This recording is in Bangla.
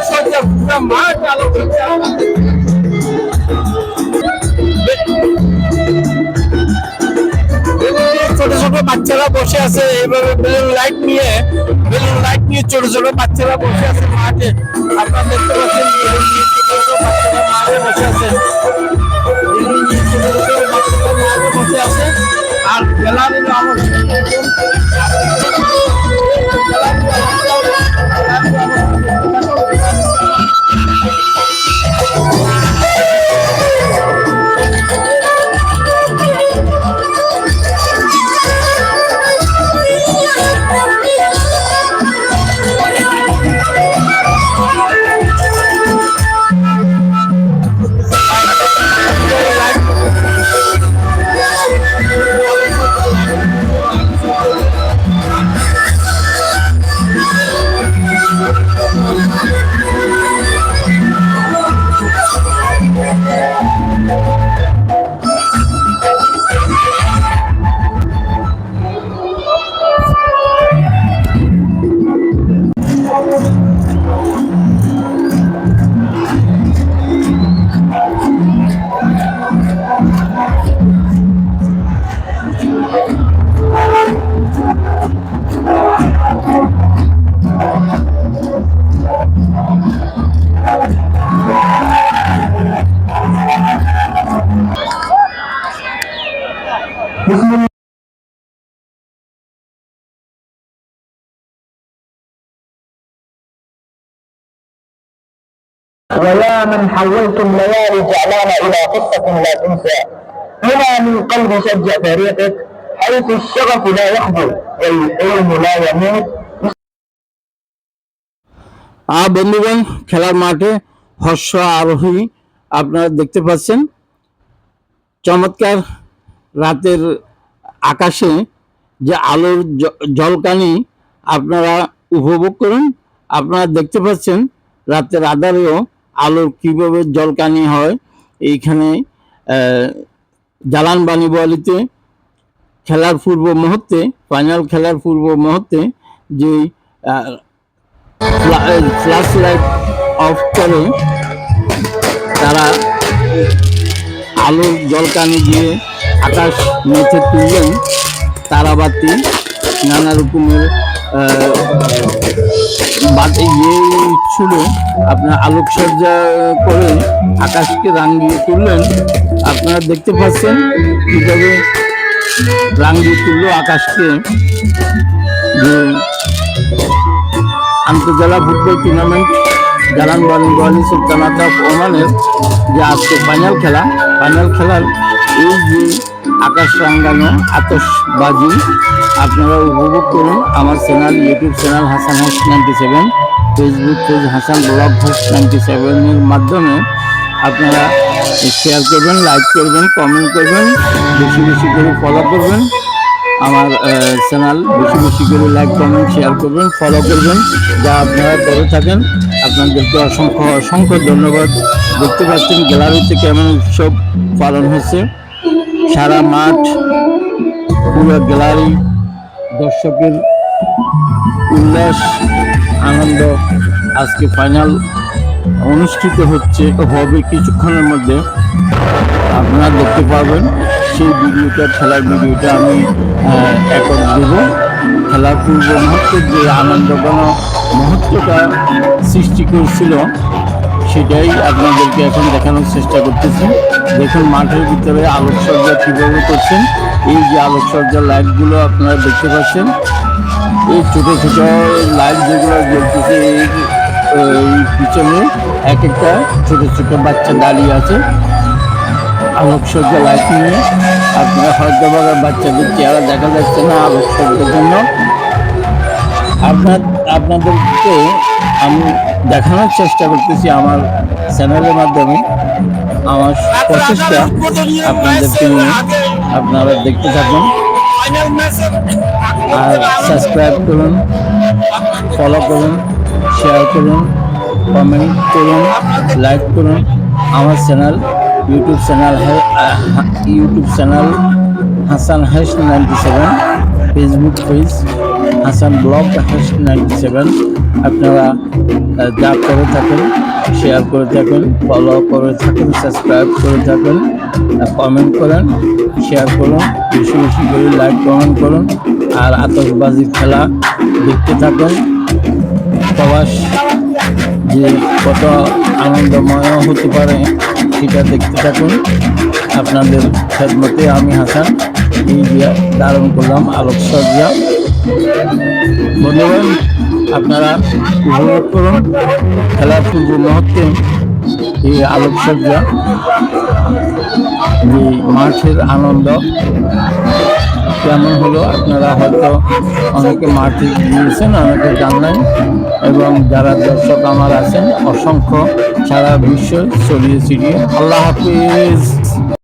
আলোকসজ্জা পুরো মাঠ আলোকসজ্জা। ছোট ছোট বাচ্চারা বসে আছে এইভাবে বেলুন লাইট নিয়ে ছোট ছোট বাচ্চারা বসে আছে মাঠে। আপনারা দেখতে পাচ্ছেন বেলুন নিয়ে ছোট ছোট বাচ্চারা মাঠে বসে আছে, বেলুন নিয়ে ছোট ছোট বাচ্চারা মাঠে বসে আছে। আর খেলার আমার ويا من حولتم ليالي جعلان إلى قصة لا تنسى هنا من قلب شجع فريقك حيث الشغف لا يحضر والعلم لا يموت। বন্ধুগণ, খেলার মাঠে হর্ষ আরোহী আপনারা দেখতে পাচ্ছেন। চমৎকার রাতের আকাশে যে আলোর ঝলকানি আপনারা উপভোগ করুন। আপনারা দেখতে পাচ্ছেন রাতের আধারেও আলোর কিভাবে ঝলকানি হয়। এইখানে জালান বাণীবলিতে খেলার পূর্ব মুহূর্তে, ফাইনাল খেলার পূর্ব মুহূর্তে যে ফ্ল্যাশ লাইট অফ করে তারা আলোর ঝলকানি দিয়ে আকাশ মেঝে তুললেন। তারাবাতি নানা রকমের বাতি ছুড়ে আপনার আলোকসজ্জা করে আকাশকে রাঙিয়ে তুললেন। আপনারা দেখতে পাচ্ছেন কিভাবে রাঙিয়ে তুললো আকাশকে। যে আন্তর্জেলা ফুটবল টুর্নামেন্ট জালান বাণী সুলতানাত অফ ওমানের যে আজকে ফাইনাল খেলার এই যে আকাশ রাঙ্গানো আতশবাজি আপনারা উপভোগ করুন। আমার চ্যানেল, ইউটিউব চ্যানেল হাসান হাস 97, ফেসবুক পেজ হাসান ব্লগ হাস 97 এর মাধ্যমে আপনারা শেয়ার করবেন, লাইক করবেন, কমেন্ট করবেন, বেশি বেশি করে ফলো করবেন আমার চ্যানেল, বেশি বেশি করে লাইক কমেন্ট শেয়ার করবেন, ফলো করবেন। যা আপনারা করে থাকেন আপনাদেরকে অসংখ্য অসংখ্য ধন্যবাদ। দেখতে পাচ্ছেন গ্যালারিতে কেমন উৎসব পালন হচ্ছে। সারা মাঠ, পুরো গ্যালারি, দর্শকের উল্লাস, আনন্দ। আজকে ফাইনাল অনুষ্ঠিত হবে কিছুক্ষণের মধ্যে। আপনারা দেখতে পাবেন সেই ভিডিওটা, খেলার ভিডিওটা আমি এখন দেব। খেলার পূর্ব মুহূর্তের যে আনন্দঘন মুহূর্তটা সৃষ্টি করেছিল সেটাই আপনাদেরকে এখন দেখানোর চেষ্টা করতেছি। দেখুন মাঠের ভিতরে আলোকসজ্জা কীভাবে করছেন। এই যে আলোকসজ্জার লাইটগুলো আপনারা দেখতে পাচ্ছেন, এই ছোটো ছোটো লাইট যেগুলো জ্বলতেছে এই পিছনে এক একটা ছোটো ছোটো বাচ্চা দাঁড়িয়ে আছে আলোকসজ্জা লাইট নিয়ে। আপনারা হয়তো বাচ্চাদের চেহারা দেখা যাচ্ছে না আলোকসজ্জার জন্য। আপনাদেরকে আমি দেখানোর চেষ্টা করতেছি আমার চ্যানেলের মাধ্যমে, আমার প্রচেষ্টা আপনাদেরকে নিয়ে। আপনারা দেখতে থাকুন আর সাবস্ক্রাইব করুন, ফলো করুন, শেয়ার করুন, কমেন্ট করুন, লাইক করুন। আমার চ্যানেল, ইউটিউব চ্যানেল হাসান হাস 97, ফেসবুক পেজ হাসান ব্লগ 97। আপনারা যা করে থাকেন, শেয়ার করে থাকেন, ফলো করে থাকেন, সাবস্ক্রাইব করে থাকেন, কমেন্ট করেন, শেয়ার করুন, বেশি বেশি করে লাইক কমেন্ট করুন, আর আতশবাজির খেলা দেখতে থাকুন। প্রবাস যে কত আনন্দময় হতে পারে সেটা দেখতে থাকুন। আপনাদের খেদমতে আমি হাসান এই ধারণ করলাম আলোকসজ্জা। বন্ধুগণ, আপনারা উপভোগ করুন খেলার পূর্ব মুহূর্তে এই আলোকসজ্জা, যে মাঠের আনন্দ কেমন হলো। আপনারা হয়তো অনেকে মাঠে গিয়েছেন, অনেকে জানলেন, এবং যারা দর্শক আমার আছেন অসংখ্য, সারা বিশ্ব ছড়িয়ে ছিটিয়ে। আল্লাহ হাফিজ।